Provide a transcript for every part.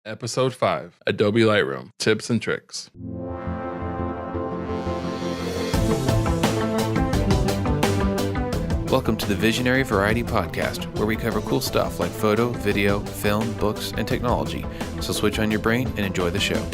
Episode 5, Adobe Lightroom, Tips and Tricks. Welcome to the Visionary Variety Podcast, where we cover cool stuff like photo, video, film, books, and technology. So switch on your brain and enjoy the show.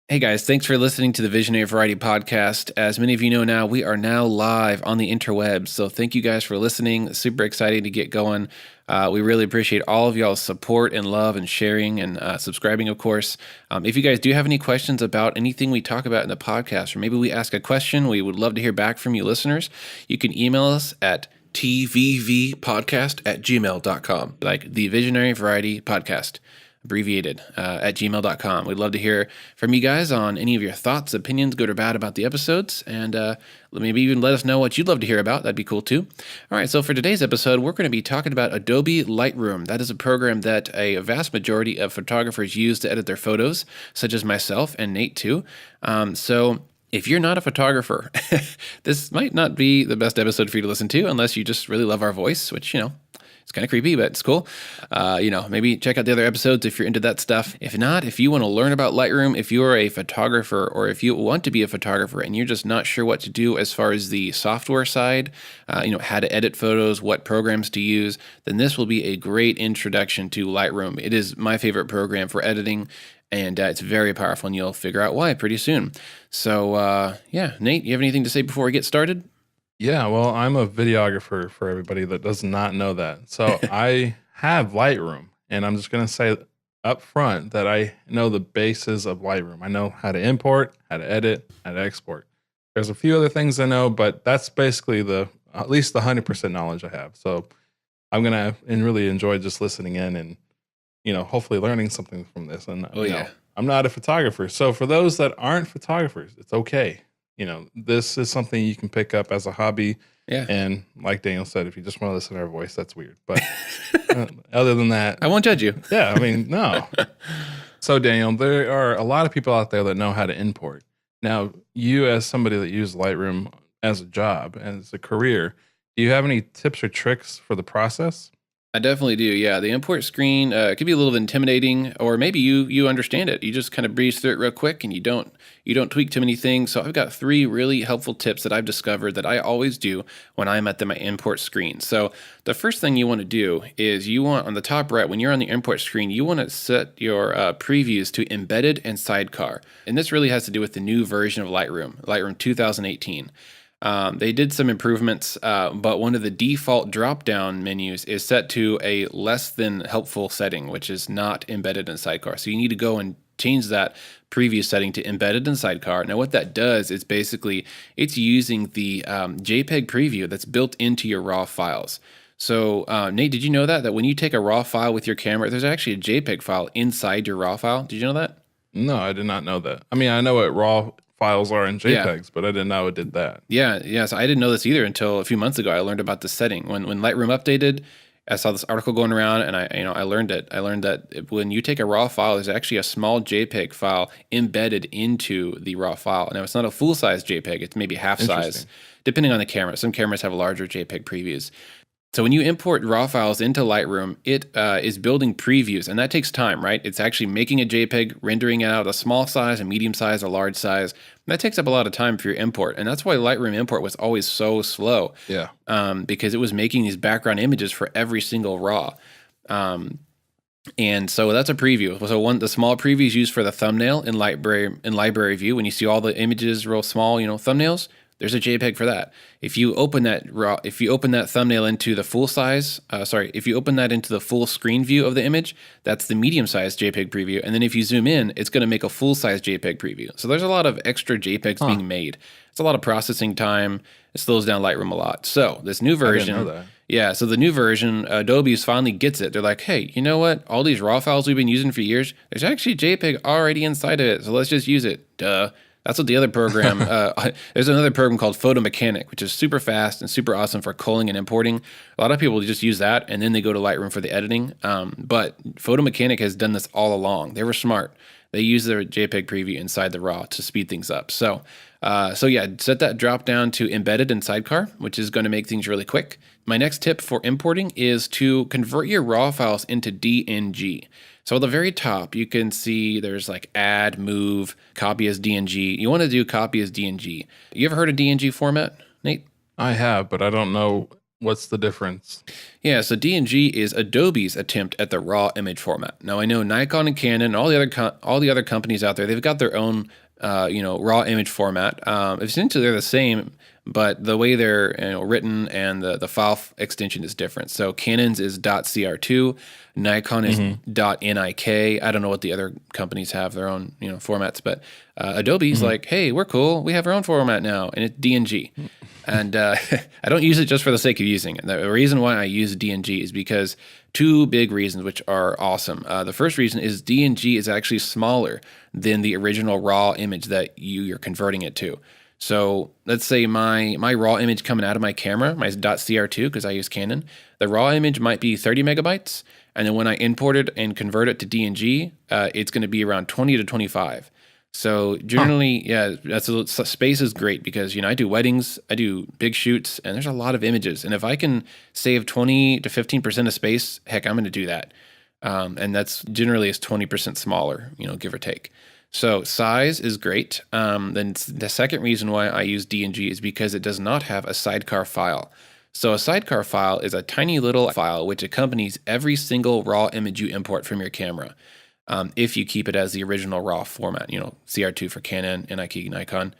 Hey guys, thanks for listening to the Visionary Variety Podcast. As many of you know now, we are now live on the interwebs. So thank you guys for listening. Super excited to get going. We really appreciate all of y'all's support and love and sharing and subscribing, of course. If you guys do have any questions about anything we talk about in the podcast, or maybe we ask a question, we would love to hear back from you listeners. You can email us at tvvpodcast@gmail.com, like the Visionary Variety Podcast. Abbreviated at gmail.com. We'd love to hear from you guys on any of your thoughts, opinions, good or bad, about the episodes, and maybe even let us know what you'd love to hear about. That'd be cool too. All right, so for today's episode, we're going to be talking about Adobe Lightroom. That is a program that a vast majority of photographers use to edit their photos, such as myself and Nate too. So if you're not a photographer, this might not be the best episode for you to listen to unless you just really love our voice, which, it's kind of creepy, but it's cool. Maybe check out the other episodes if you're into that stuff. If not, if you want to learn about Lightroom, if you're a photographer or if you want to be a photographer and you're just not sure what to do as far as the software side, how to edit photos, what programs to use, then this will be a great introduction to Lightroom. It is my favorite program for editing, and it's very powerful, and you'll figure out why pretty soon. So, Nate, you have anything to say before we get started? Yeah, well, I'm a videographer for everybody that does not know that. So I have Lightroom, and I'm just going to say up front that I know the basis of Lightroom. I know how to import, how to edit, how to export. There's a few other things I know, but that's basically at least the 100% knowledge I have. So I'm going to really enjoy just listening in and, hopefully learning something from this. And I'm not a photographer. So for those that aren't photographers, it's okay. This is something you can pick up as a hobby. Yeah. And like Daniel said, if you just want to listen to our voice, that's weird. But other than that, I won't judge you. Yeah, no. So Daniel, there are a lot of people out there that know how to import. Now, you as somebody that uses Lightroom as a job, as a career, do you have any tips or tricks for the process? I definitely do. Yeah, the import screen could be a little intimidating, or maybe you understand it. You just kind of breeze through it real quick, and you don't tweak too many things. So I've got 3 really helpful tips that I've discovered that I always do when I'm at my import screen. So the first thing you want to do is you want, on the top right, when you're on the import screen, you want to set your previews to embedded and sidecar. And this really has to do with the new version of Lightroom 2018. They did some improvements, but one of the default drop-down menus is set to a less than helpful setting, which is not embedded in sidecar. So you need to go and change that preview setting to embedded in sidecar. Now what that does is basically it's using the JPEG preview that's built into your RAW files. So Nate, did you know that when you take a RAW file with your camera, there's actually a JPEG file inside your RAW file? Did you know that? No, I did not know that. I mean, I know what RAW files are in JPEGs, but I didn't know it did that. Yeah. So I didn't know this either until a few months ago. I learned about this setting when Lightroom updated. I saw this article going around, and I learned it. I learned that when you take a RAW file, there's actually a small JPEG file embedded into the RAW file. Now it's not a full size JPEG; it's maybe half size, depending on the camera. Some cameras have larger JPEG previews. So when you import RAW files into Lightroom, it is building previews, and that takes time, right? It's actually making a JPEG, rendering it out a small size, a medium size, a large size. That takes up a lot of time for your import, and that's why Lightroom import was always so slow. Yeah. Because it was making these background images for every single RAW. And so that's a preview. So the small preview is used for the thumbnail in library view. When you see all the images real small, thumbnails, there's a JPEG for that. If you open that thumbnail into the full size, if you open that into the full screen view of the image, that's the medium size JPEG preview. And then if you zoom in, it's going to make a full size JPEG preview. So there's a lot of extra JPEGs being made. It's a lot of processing time. It slows down Lightroom a lot. So this new version, I didn't know that. Yeah, so the new version, Adobe's finally gets it. They're like, hey, you know what? All these RAW files we've been using for years, there's actually JPEG already inside of it. So let's just use it. Duh. That's what the other program, there's another program called Photo Mechanic, which is super fast and super awesome for culling and importing. A lot of people just use that, and then they go to Lightroom for the editing. But Photo Mechanic has done this all along. They were smart. they use their JPEG preview inside the RAW to speed things up. So yeah, set that drop down to embedded in Sidecar, which is going to make things really quick. My next tip for importing is to convert your RAW files into DNG. So at the very top, you can see there's like add, move, copy as DNG. You want to do copy as DNG. You ever heard of DNG format, Nate? I have, but I don't know what's the difference. Yeah, so DNG is Adobe's attempt at the raw image format. Now I know Nikon and Canon and all the other companies out there, they've got their own raw image format. Essentially they're the same, but the way they're written and the file extension is different. So Canon's is .cr2, Nikon is .nik. I don't know what the other companies have their own formats, but Adobe's like, hey, we're cool. We have our own format now, and it's DNG. And I don't use it just for the sake of using it. The reason why I use DNG is because two big reasons, which are awesome. The first reason is DNG is actually smaller than the original raw image that you're converting it to. So let's say my raw image coming out of my camera, my .cr2, because I use Canon, the raw image might be 30 megabytes. And then when I import it and convert it to DNG, it's going to be around 20 to 25. So generally, yeah, space is great because, I do weddings, I do big shoots, and there's a lot of images. And if I can save 20 to 15% of space, heck, I'm going to do that. And that's generally is 20% smaller, give or take. So size is great. Then the second reason why I use DNG is because it does not have a sidecar file. So a sidecar file is a tiny little file which accompanies every single raw image you import from your camera. If you keep it as the original raw format, CR2 for Canon, NIK, Nikon.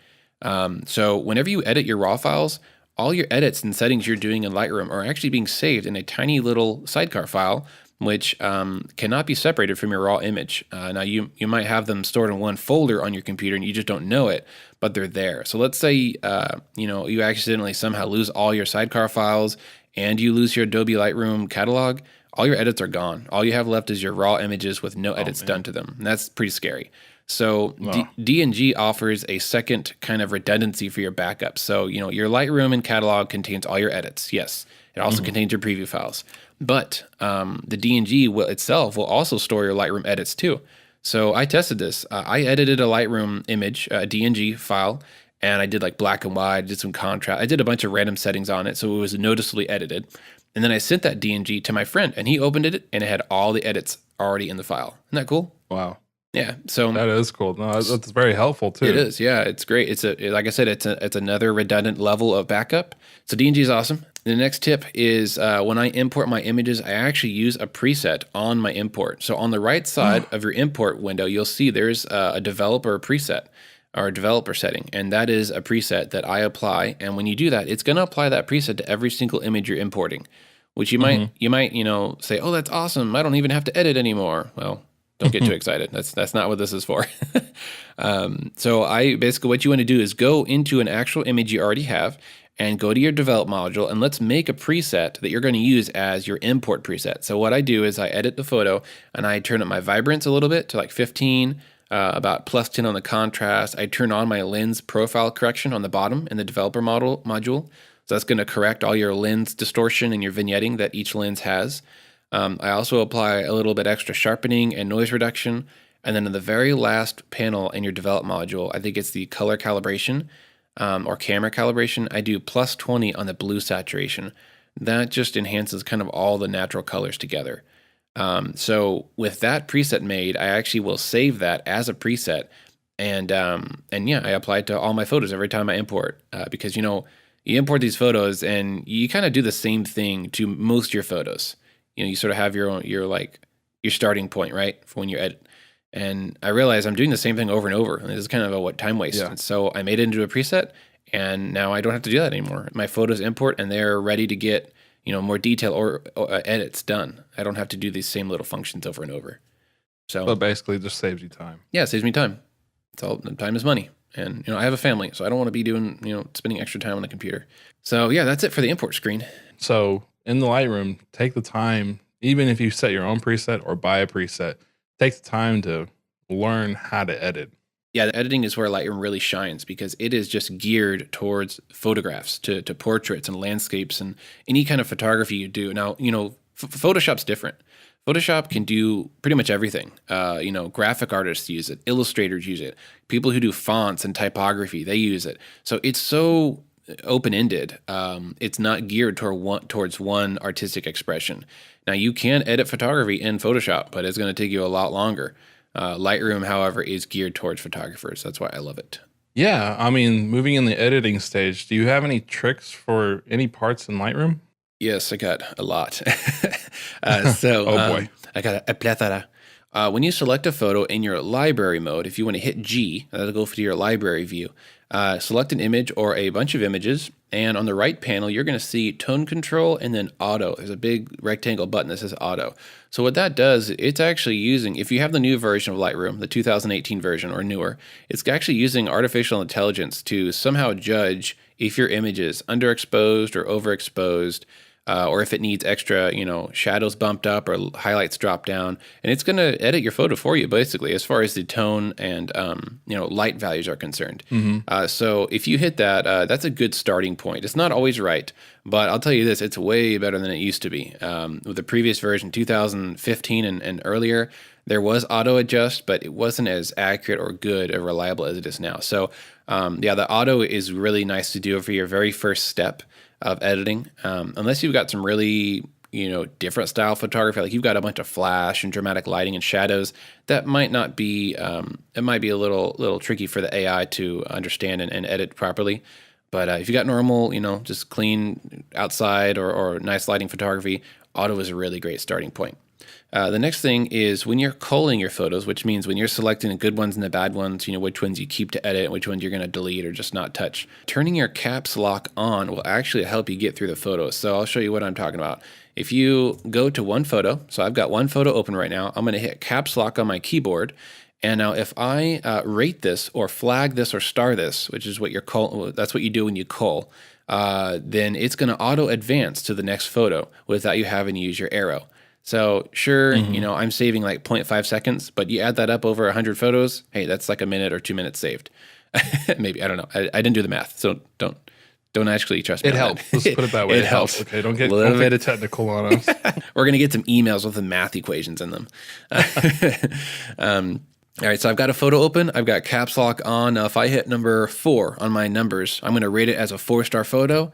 So whenever you edit your raw files, all your edits and settings you're doing in Lightroom are actually being saved in a tiny little sidecar file, which cannot be separated from your raw image. Now you might have them stored in one folder on your computer and you just don't know it, but they're there. So let's say you accidentally somehow lose all your sidecar files and you lose your Adobe Lightroom catalog. All your edits are gone. All you have left is your raw images with no edits done to them. And that's pretty scary. So DNG offers a second kind of redundancy for your backup. So, your Lightroom and catalog contains all your edits. Yes. It also contains your preview files. But the DNG itself will also store your Lightroom edits too. So I tested this. I edited a Lightroom image, a DNG file, and I did like black and white, did some contrast. I did a bunch of random settings on it, so it was noticeably edited. And then I sent that DNG to my friend, and he opened it, and it had all the edits already in the file. Isn't that cool? Wow. Yeah. So that is cool. No, that's very helpful too. It is. Yeah, it's great. Like I said, it's another redundant level of backup. So DNG is awesome. The next tip is when I import my images, I actually use a preset on my import. So on the right side of your import window, you'll see there's a developer preset or a developer setting, and that is a preset that I apply. And when you do that, it's going to apply that preset to every single image you're importing, which you might say, oh, that's awesome. I don't even have to edit anymore. Well, don't get too excited. That's not what this is for. So what you want to do is go into an actual image you already have and go to your develop module, and let's make a preset that you're going to use as your import preset. So what I do is I edit the photo and I turn up my vibrance a little bit to like 15, about +10 on the contrast. I turn on my lens profile correction on the bottom in the developer module. So that's going to correct all your lens distortion and your vignetting that each lens has. I also apply a little bit extra sharpening and noise reduction. And then in the very last panel in your develop module, I think it's the color calibration or camera calibration, I do +20 on the blue saturation. That just enhances kind of all the natural colors together. So with that preset made, I actually will save that as a preset. And yeah, I apply it to all my photos every time I import because, you import these photos and you kind of do the same thing to most of your photos. You sort of have your starting point, right, for when you edit. And I realize I'm doing the same thing over and over, and this is kind of a time waste. Yeah. And so I made it into a preset, and now I don't have to do that anymore. My photos import, and they're ready to get more detail or edits done. I don't have to do these same little functions over and over. So basically, just saves you time. Yeah, it saves me time. It's all time is money, and I have a family, so I don't want to be doing spending extra time on the computer. So yeah, that's it for the import screen. So in the Lightroom, take the time, even if you set your own preset or buy a preset, take the time to learn how to edit. Yeah, the editing is where Lightroom really shines because it is just geared towards photographs, to portraits and landscapes and any kind of photography you do. Now, Photoshop's different. Photoshop can do pretty much everything. Graphic artists use it, illustrators use it, people who do fonts and typography, they use it. So it's so open-ended. It's not geared towards one artistic expression. Now, you can edit photography in Photoshop, but it's going to take you a lot longer. Lightroom, however, is geared towards photographers. That's why I love it. Yeah, I mean, moving in the editing stage, do you have any tricks for any parts in Lightroom? Yes, I got a lot. Oh boy. I got a plethora. When you select a photo in your library mode, if you want to hit G, that'll go to your library view. Select an image or a bunch of images, and on the right panel, you're going to see tone control and then auto. There's a big rectangle button that says auto. So what that does, it's actually using, if you have the new version of Lightroom, the 2018 version or newer, it's actually using artificial intelligence to somehow judge if your image is underexposed or overexposed, or if it needs extra, shadows bumped up or highlights dropped down, and it's going to edit your photo for you, basically, as far as the tone and light values are concerned. So if you hit that, that's a good starting point. It's not always right, but I'll tell you this: it's way better than it used to be. With the previous version, 2015 and earlier, there was auto adjust, but it wasn't as accurate or good or reliable as it is now. So the auto is really nice to do for your very first step of editing, unless you've got some really different style photography, like you've got a bunch of flash and dramatic lighting and shadows. That might not be it might be a little tricky for the AI to understand and edit properly. But if you got normal, just clean outside or nice lighting photography, auto is a really great starting point. The next thing is when you're culling your photos, which means when you're selecting the good ones and the bad ones, which ones you keep to edit and which ones you're going to delete or just not touch. Turning your caps lock on will actually help you get through the photos. So I'll show you what I'm talking about. If you go to one photo, so I've got one photo open right now, I'm going to hit caps lock on my keyboard. And now if I rate this or flag this or star this, which is what that's what you do when you cull, then it's going to auto advance to the next photo without you having to use your arrow. So sure, I'm saving like 0.5 seconds, but you add that up over 100 photos, hey, that's like a minute or 2 minutes saved. Maybe, I don't know. I didn't do the math, so don't actually trust me. It helps. Let's put it that way. It helps. Okay, don't get technical on us. We're gonna get some emails with the math equations in them. All right, so I've got a photo open. I've got caps lock on. Now, if I hit number 4 on my numbers, I'm gonna rate it as a 4-star photo.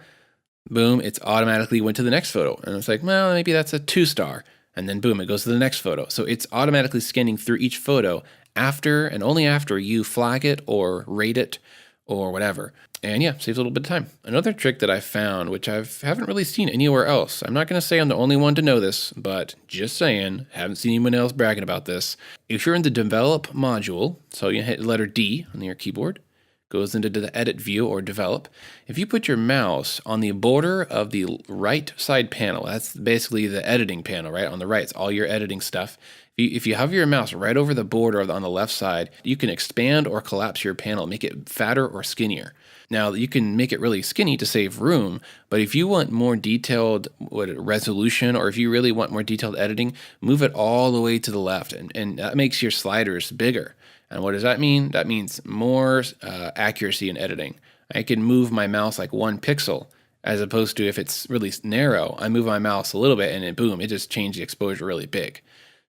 Boom, it's automatically went to the next photo. And it's like, well, maybe that's a 2-star. And then boom, it goes to the next photo. So it's automatically scanning through each photo after and only after you flag it or rate it or whatever. And yeah, saves a little bit of time. Another trick that I found, which I haven't really seen anywhere else. I'm not going to say I'm the only one to know this, but just saying, haven't seen anyone else bragging about this. If you're in the develop module, so you hit the letter D on your keyboard, goes into the edit view or develop. If you put your mouse on the border of the right side panel, that's basically the editing panel, right? On the right, it's all your editing stuff. If you hover your mouse right over the border on the left side, you can expand or collapse your panel, make it fatter or skinnier. Now, you can make it really skinny to save room, but if you want more detailed resolution, or if you really want more detailed editing, move it all the way to the left, and that makes your sliders bigger. And what does that mean? That means more accuracy in editing. I can move my mouse like 1 pixel, as opposed to if it's really narrow, I move my mouse a little bit and then boom, it just changed the exposure really big.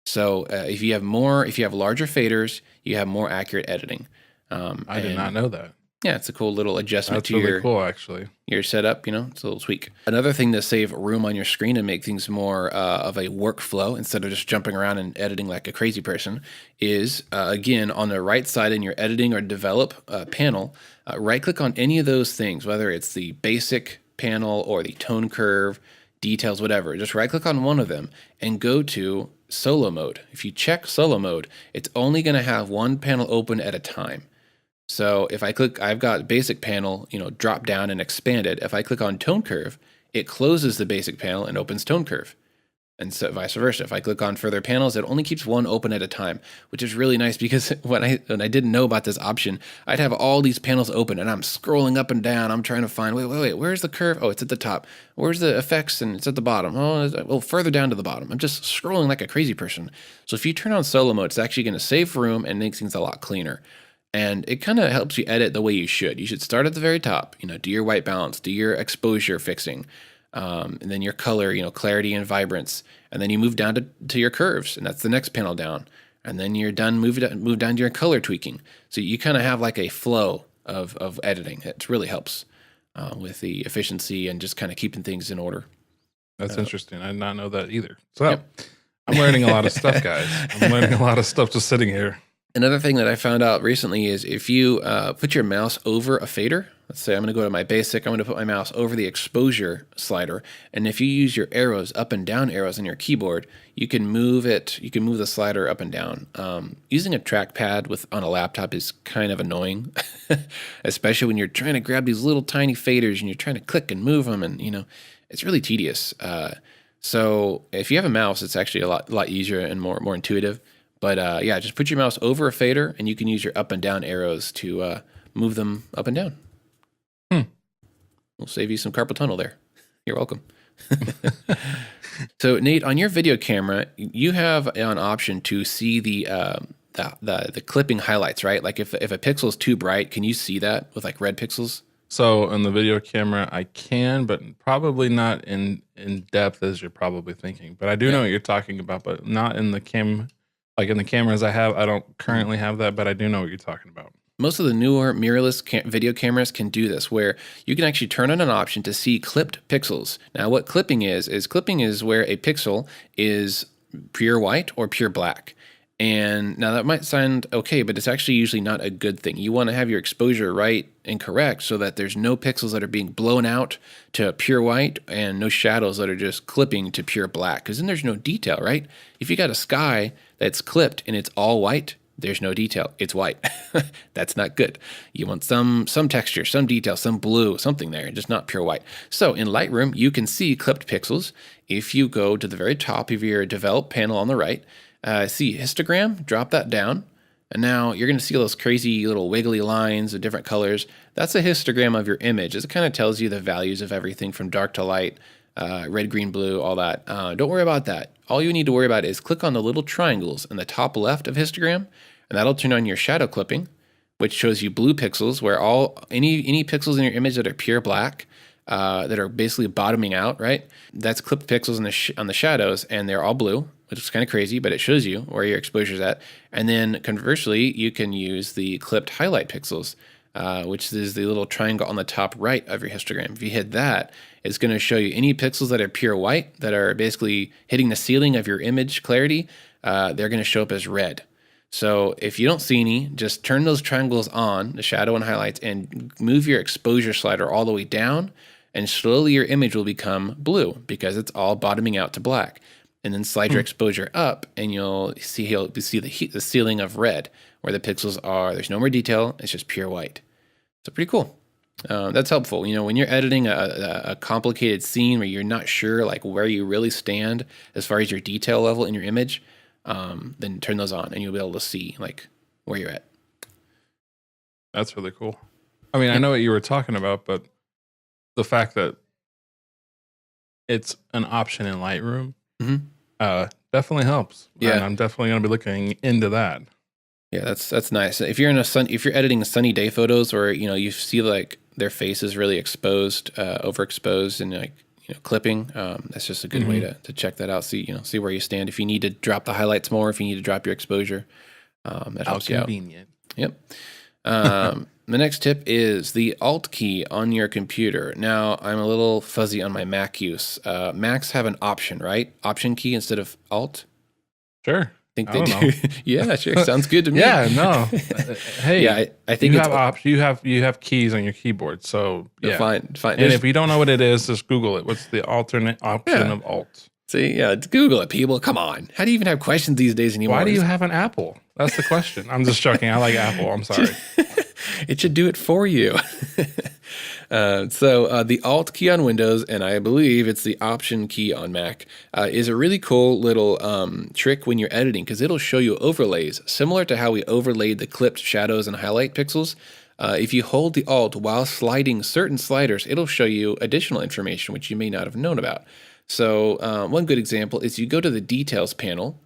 So if you have larger faders, you have more accurate editing. I did not know that. Yeah, it's a cool little adjustment to really cool, actually. Your setup, it's a little tweak. Another thing to save room on your screen and make things more of a workflow instead of just jumping around and editing like a crazy person is, again, on the right side in your editing or develop panel, right-click on any of those things, whether it's the basic panel or the tone curve, details, whatever. Just right-click on one of them and go to solo mode. If you check solo mode, it's only going to have one panel open at a time. So if I click, I've got basic panel, drop down and expand it. If I click on tone curve, it closes the basic panel and opens tone curve. And so vice versa. If I click on further panels, it only keeps one open at a time, which is really nice because when I didn't know about this option, I'd have all these panels open and I'm scrolling up and down. I'm trying to find, wait, where's the curve? Oh, it's at the top. Where's the effects? And it's at the bottom. Oh, further down to the bottom. I'm just scrolling like a crazy person. So if you turn on solo mode, it's actually going to save room and make things a lot cleaner. And it kind of helps you edit the way you should. You should start at the very top, do your white balance, do your exposure fixing. and then your color, clarity and vibrance, and then you move down to your curves, and that's the next panel down, and then you're done. Move down to your color tweaking. So you kind of have like a flow of editing. It really helps with the efficiency and just kind of keeping things in order. That's interesting. I did not know that either. So I'm learning a lot of stuff, guys. I'm learning a lot of stuff just sitting here. Another thing that I found out recently is if you put your mouse over a fader, let's say I'm going to go to my basic, I'm going to put my mouse over the exposure slider, and if you use your arrows, up and down arrows on your keyboard, you can move the slider up and down. Using a trackpad on a laptop is kind of annoying, especially when you're trying to grab these little tiny faders and you're trying to click and move them, and it's really tedious. So if you have a mouse, it's actually a lot easier and more intuitive. But just put your mouse over a fader, and you can use your up and down arrows to move them up and down. We'll save you some carpal tunnel there. You're welcome. So Nate, on your video camera, you have an option to see the clipping highlights, right? Like if a pixel is too bright, can you see that with like red pixels? So on the video camera, I can, but probably not in depth as you're probably thinking. But I do know what you're talking about, but not in the like in the cameras I have. I don't currently have that, but I do know what you're talking about. Most of the newer mirrorless video cameras can do this, where you can actually turn on an option to see clipped pixels. Now, what clipping is where a pixel is pure white or pure black. And now that might sound okay, but it's actually usually not a good thing. You want to have your exposure right and correct so that there's no pixels that are being blown out to pure white and no shadows that are just clipping to pure black, because then there's no detail, right? If you got a sky that's clipped and it's all white, there's no detail. It's white. That's not good. You want some texture, some detail, some blue, something there, just not pure white. So in Lightroom, you can see clipped pixels. If you go to the very top of your develop panel on the right, see histogram, drop that down. And now you're going to see those crazy little wiggly lines of different colors. That's a histogram of your image. It kind of tells you the values of everything from dark to light, red, green, blue, all that. Don't worry about that. All you need to worry about is click on the little triangles in the top left of histogram, and that'll turn on your shadow clipping, which shows you blue pixels, where any pixels in your image that are pure black, that are basically bottoming out, right? That's clipped pixels on the shadows, and they're all blue, which is kind of crazy, but it shows you where your exposure is at. And then conversely, you can use the clipped highlight pixels, which is the little triangle on the top right of your histogram. If you hit that, it's going to show you any pixels that are pure white, that are basically hitting the ceiling of your image clarity. They're going to show up as red. So if you don't see any, just turn those triangles on, the shadow and highlights, and move your exposure slider all the way down, and slowly your image will become blue because it's all bottoming out to black. And then slide your exposure up, and you'll see the ceiling of red where the pixels are. There's no more detail. It's just pure white. So pretty cool. That's helpful. When you're editing a complicated scene where you're not sure like where you really stand as far as your detail level in your image, then turn those on and you'll be able to see like where you're at. That's really cool. I mean, I know what you were talking about, but the fact that it's an option in Lightroom definitely helps. Yeah, and I'm definitely going to be looking into that. Yeah, that's nice. If you're editing sunny day photos, or you see like their face is really exposed, overexposed, and like clipping, that's just a good way to check that out. See where you stand. If you need to drop the highlights more, if you need to drop your exposure, that helps you out. Yep. The next tip is the Alt key on your computer. Now, I'm a little fuzzy on my Mac use. Macs have an option, right? Option key instead of Alt. Sure. I think they do. Yeah, sure. Sounds good to me. Yeah, no. Hey, yeah, I think you have keys on your keyboard, so yeah, fine. And if you don't know what it is, just Google it. What's the alternate option of Alt? See, yeah, Google it, people. Come on. How do you even have questions these days anymore? Why do you have an Apple? That's the question. I'm just joking. I like Apple. I'm sorry. It should do it for you. So the Alt key on Windows, and I believe it's the Option key on Mac, is a really cool little trick when you're editing, because it'll show you overlays, similar to how we overlaid the clipped shadows and highlight pixels. If you hold the Alt while sliding certain sliders, it'll show you additional information which you may not have known about. So one good example is you go to the Details panel,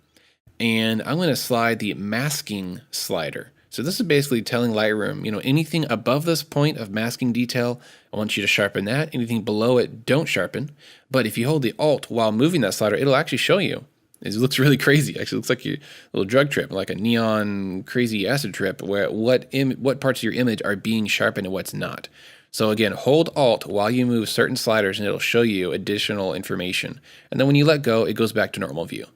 and I'm going to slide the Masking slider. So this is basically telling Lightroom, anything above this point of masking detail, I want you to sharpen that. Anything below it, don't sharpen. But if you hold the Alt while moving that slider, it'll actually show you. It looks really crazy. Actually, it looks like a little drug trip, like a neon crazy acid trip, where what parts of your image are being sharpened and what's not. So again, hold Alt while you move certain sliders, and it'll show you additional information. And then when you let go, it goes back to normal view.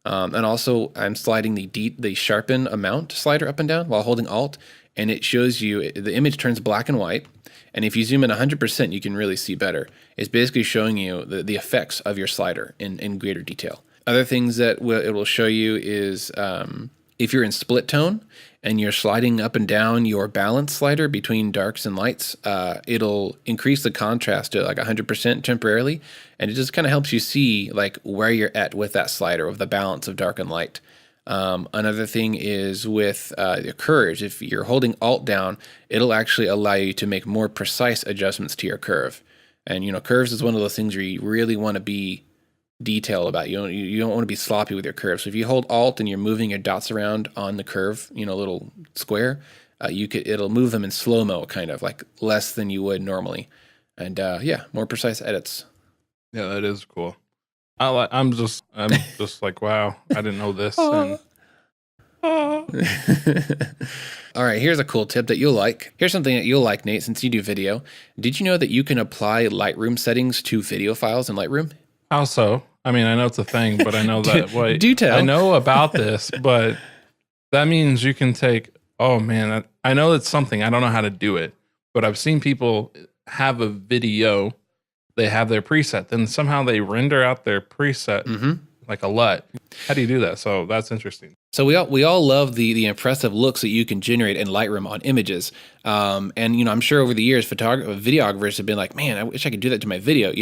And also, I'm sliding the sharpen amount slider up and down while holding Alt, and it shows you the image turns black and white. And if you zoom in 100%, you can really see better. It's basically showing you the effects of your slider in greater detail. Other things that it will show you is if you're in split tone and you're sliding up and down your balance slider between darks and lights, it'll increase the contrast to like 100% temporarily. And it just kind of helps you see like where you're at with that slider of the balance of dark and light. Another thing is with the curves. If you're holding Alt down, it'll actually allow you to make more precise adjustments to your curve. And curves is one of those things where you really want to be detailed about. You don't want to be sloppy with your curves. So if you hold Alt and you're moving your dots around on the curve, little square, it'll move them in slow-mo, kind of like less than you would normally. And more precise edits. Yeah, that is cool. I'm just like, wow, I didn't know this. And All right, here's a cool tip that you'll like. Here's something that you'll like, Nate, since you do video. Did you know that you can apply Lightroom settings to video files in Lightroom? How so? I mean, I know it's a thing, but I know that. Wait, do tell. I know about this, but that means you can take. Oh man, I know it's something. I don't know how to do it, but I've seen people have a video. They have their preset, then somehow they render out their preset like a LUT. How do you do that? So that's interesting. So we all love the impressive looks that you can generate in Lightroom on images. And I'm sure over the years, videographers have been like, man, I wish I could do that to my video.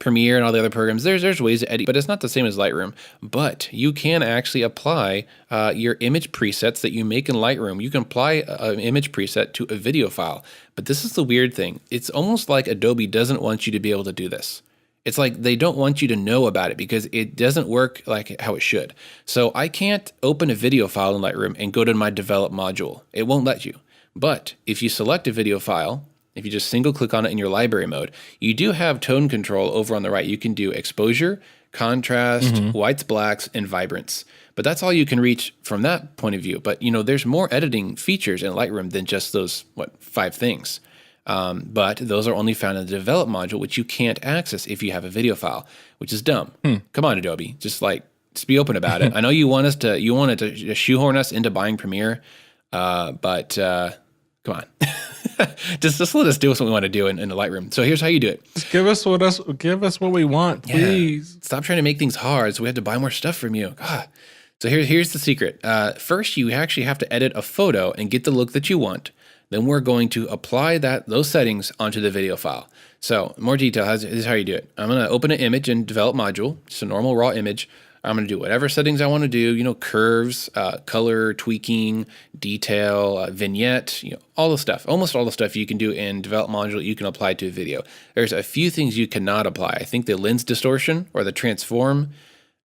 Premiere and all the other programs, there's ways to edit, but it's not the same as Lightroom. But you can actually apply your image presets that you make in Lightroom. You can apply an image preset to a video file. But this is the weird thing. It's almost like Adobe doesn't want you to be able to do this. It's like they don't want you to know about it because it doesn't work like how it should. So I can't open a video file in Lightroom and go to my develop module. It won't let you. But if you select a video file, if you just single click on it in your library mode, you do have tone control over on the right. You can do exposure, contrast, whites, blacks, and vibrance. But that's all you can reach from that point of view. But there's more editing features in Lightroom than just those 5 things. But those are only found in the develop module, which you can't access if you have a video file, which is dumb. Come on, Adobe, just be open about it. I know you wanted to shoehorn us into buying Premiere, but come on, just let us do what we want to do in the Lightroom. So here's how you do it. Just give us what we want, please. Yeah. Stop trying to make things hard, so we have to buy more stuff from you. God. So here's the secret. First, you actually have to edit a photo and get the look that you want. Then we're going to apply those settings onto the video file. So more detail, this is how you do it. I'm going to open an image in develop module, just a normal raw image. I'm going to do whatever settings I want to do, curves, color, tweaking, detail, vignette, all the stuff. Almost all the stuff you can do in develop module, you can apply to a video. There's a few things you cannot apply. I think the lens distortion or the transform,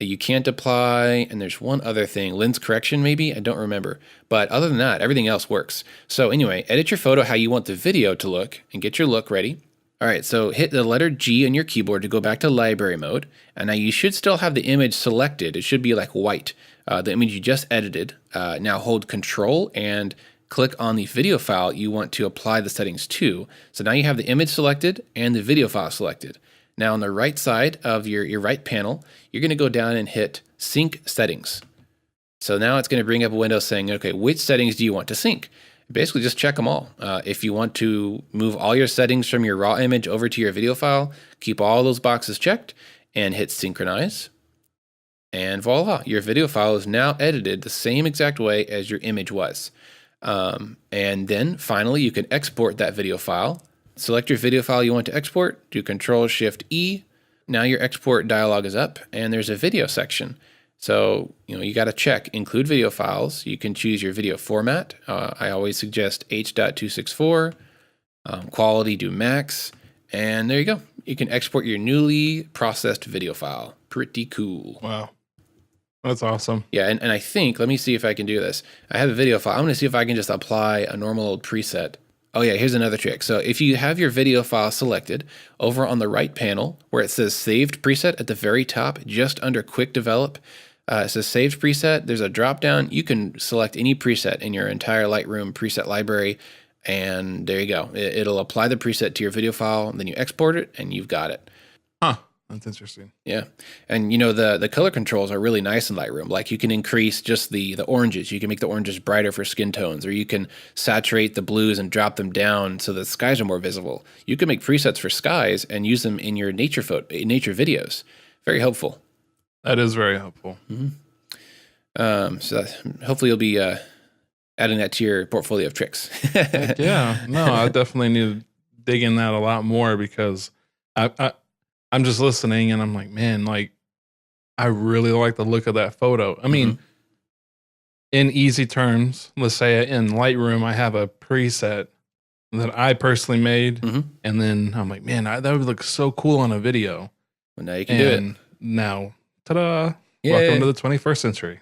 you can't apply, and there's one other thing, lens correction maybe, I don't remember. But other than that, everything else works. So anyway, edit your photo how you want the video to look and get your look ready. All right, so hit the letter G on your keyboard to go back to library mode. And now you should still have the image selected. It should be like white, the image you just edited. Now hold Control and click on the video file you want to apply the settings to. So now you have the image selected and the video file selected. Now on the right side of your right panel, you're going to go down and hit Sync Settings. So now it's going to bring up a window saying, okay, which settings do you want to sync? Basically just check them all. If you want to move all your settings from your raw image over to your video file, keep all those boxes checked and hit Synchronize. And voila, your video file is now edited the same exact way as your image was. And then finally, you can export that video file. Select your video file you want to export, do Control-Shift-E. Now your export dialog is up and there's a video section. So, you got to check include video files. You can choose your video format. I always suggest H.264, quality do max, and there you go. You can export your newly processed video file. Pretty cool. Wow. That's awesome. Yeah, and I think, let me see if I can do this. I have a video file. I'm going to see if I can just apply a normal old preset. Oh yeah, here's another trick. So if you have your video file selected, over on the right panel where it says Saved Preset at the very top, just under Quick Develop, it says Saved Preset. There's a drop down. You can select any preset in your entire Lightroom preset library, and there you go. It'll apply the preset to your video file, and then you export it, and you've got it. Huh. That's interesting. Yeah. And the color controls are really nice in Lightroom. Like you can increase just the oranges. You can make the oranges brighter for skin tones, or you can saturate the blues and drop them down so the skies are more visible. You can make presets for skies and use them in your nature videos. Very helpful. That is very helpful. So hopefully you'll be adding that to your portfolio of tricks. Yeah. No, I definitely need to dig in that a lot more, because I'm just listening and I'm like, man, like I really like the look of that photo. I mean, in easy terms, let's say in Lightroom, I have a preset that I personally made. And then I'm like, man, that would look so cool on a video. Well, now you can do it. Now, ta-da, Yay. welcome to the 21st century.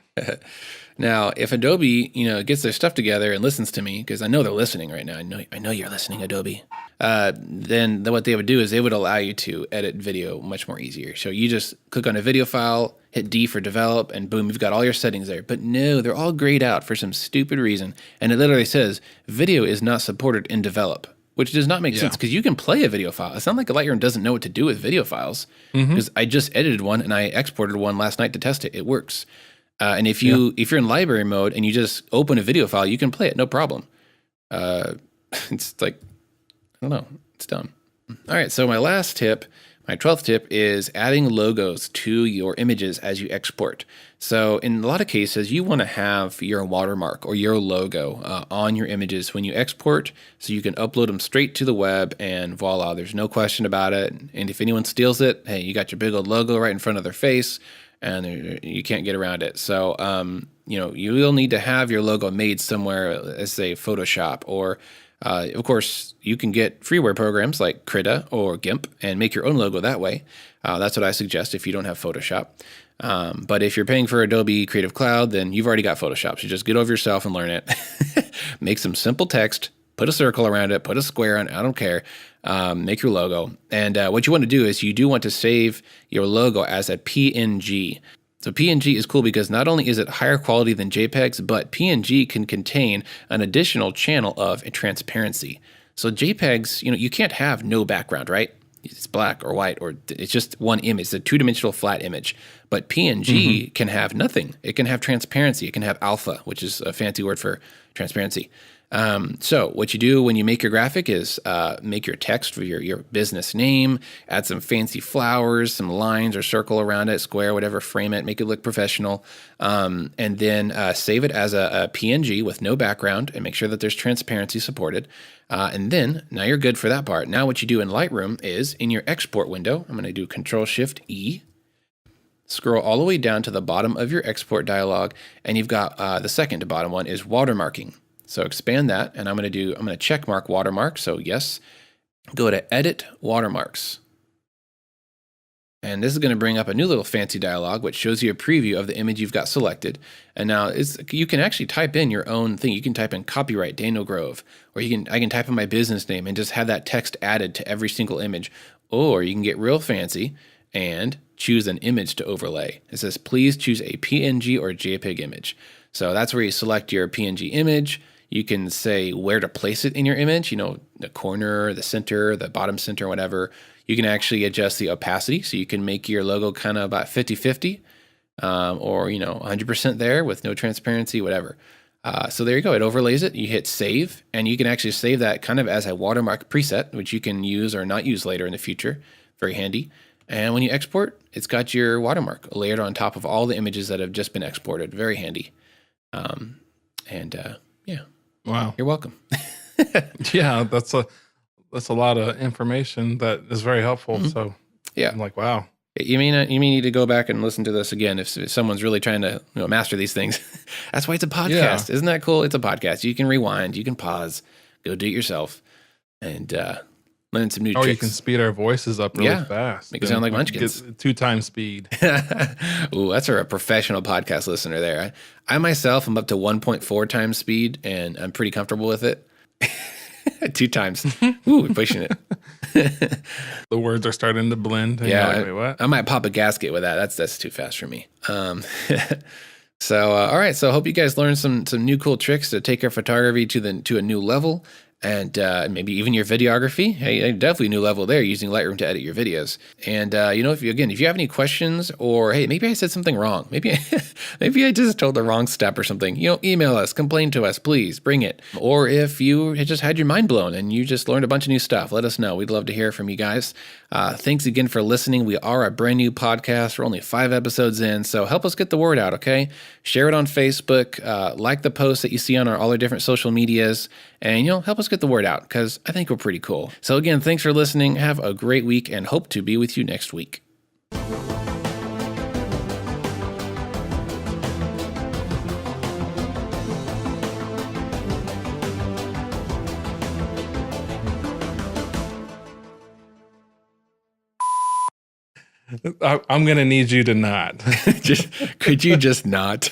Now, if Adobe, gets their stuff together and listens to me, because I know they're listening right now. I know you're listening, Adobe. Then what they would do is they would allow you to edit video much more easier. So you just click on a video file, hit D for develop, and boom, you've got all your settings there. But no, they're all grayed out for some stupid reason. And it literally says video is not supported in develop, which does not make sense, because you can play a video file. It's not like Lightroom doesn't know what to do with video files, because I just edited one and I exported one last night to test it. It works. And if you're in library mode and you just open a video file, you can play it, no problem. It's like, I don't know, it's dumb. All right, so my last tip, my 12th tip, is adding logos to your images as you export. So in a lot of cases, you want to have your watermark or your logo on your images when you export, so you can upload them straight to the web, and voila, there's no question about it. And if anyone steals it, hey, you got your big old logo right in front of their face, and you can't get around it. So, you will need to have your logo made somewhere, let's say Photoshop, or of course, you can get freeware programs like Krita or GIMP and make your own logo that way. That's what I suggest if you don't have Photoshop. But if you're paying for Adobe Creative Cloud, then you've already got Photoshop. So just get over yourself and learn it. Make some simple text, put a circle around it, put a square on it, I don't care. Make your logo. And what you want to do is you do want to save your logo as a PNG. So PNG is cool because not only is it higher quality than JPEGs, but PNG can contain an additional channel of transparency. So JPEGs, you can't have no background, right? It's black or white, or it's just one image. It's a two-dimensional flat image. But PNG can have nothing. It can have transparency. It can have alpha, which is a fancy word for transparency. So what you do when you make your graphic is make your text for your business name, add some fancy flowers, some lines or circle around it, square, whatever, frame it, make it look professional, and then save it as a PNG with no background, and make sure that there's transparency supported. And then now you're good for that part. Now what you do in Lightroom is in your export window, I'm going to do Control-Shift-E, scroll all the way down to the bottom of your export dialog, and you've got the second to bottom one is watermarking. So expand that, and I'm going to check mark watermark. So yes, go to Edit Watermarks. And this is going to bring up a new little fancy dialog, which shows you a preview of the image you've got selected. And now you can actually type in your own thing. You can type in copyright Daniel Grove, or I can type in my business name and just have that text added to every single image. Or you can get real fancy and choose an image to overlay. It says, please choose a PNG or JPEG image. So that's where you select your PNG image. You can say where to place it in your image, the corner, the center, the bottom center, whatever. You can actually adjust the opacity, so you can make your logo kind of about 50-50, or 100% there with no transparency, whatever. So there you go. It overlays it. You hit save, and you can actually save that kind of as a watermark preset, which you can use or not use later in the future. Very handy. And when you export, it's got your watermark layered on top of all the images that have just been exported. Very handy. Yeah. Wow. You're welcome. Yeah, that's a lot of information that is very helpful. So yeah, I'm like, wow. You may need to go back and listen to this again if someone's really trying to master these things. That's why it's a podcast. Isn't that cool? It's a podcast. You can rewind, you can pause, go do it yourself, and learn some new Or tricks. you can speed our voices up really fast. Make it sound like munchkins. 2x speed. Ooh, that's a professional podcast listener there. I myself am up to 1.4 times speed, and I'm pretty comfortable with it. 2 times. Ooh, we're pushing it. The words are starting to blend. And Yeah, you're like, wait, what? I might pop a gasket with that. That's too fast for me. So, all right. So I hope you guys learned some new cool tricks to take your photography to a new level. And maybe even your videography. Hey, definitely a new level there using Lightroom to edit your videos. And if you have any questions, or hey, maybe I said something wrong. Maybe I just told the wrong step or something. Email us, complain to us, please, bring it. Or if you just had your mind blown and you just learned a bunch of new stuff, let us know. We'd love to hear from you guys. Thanks again for listening. We are a brand new podcast. We're only 5 episodes in, so help us get the word out, okay? Share it on Facebook, like the posts that you see on all our different social medias, and help us get the word out, because I think we're pretty cool. So again, thanks for listening. Have a great week, and hope to be with you next week. I'm going to need you to not. Could you just not?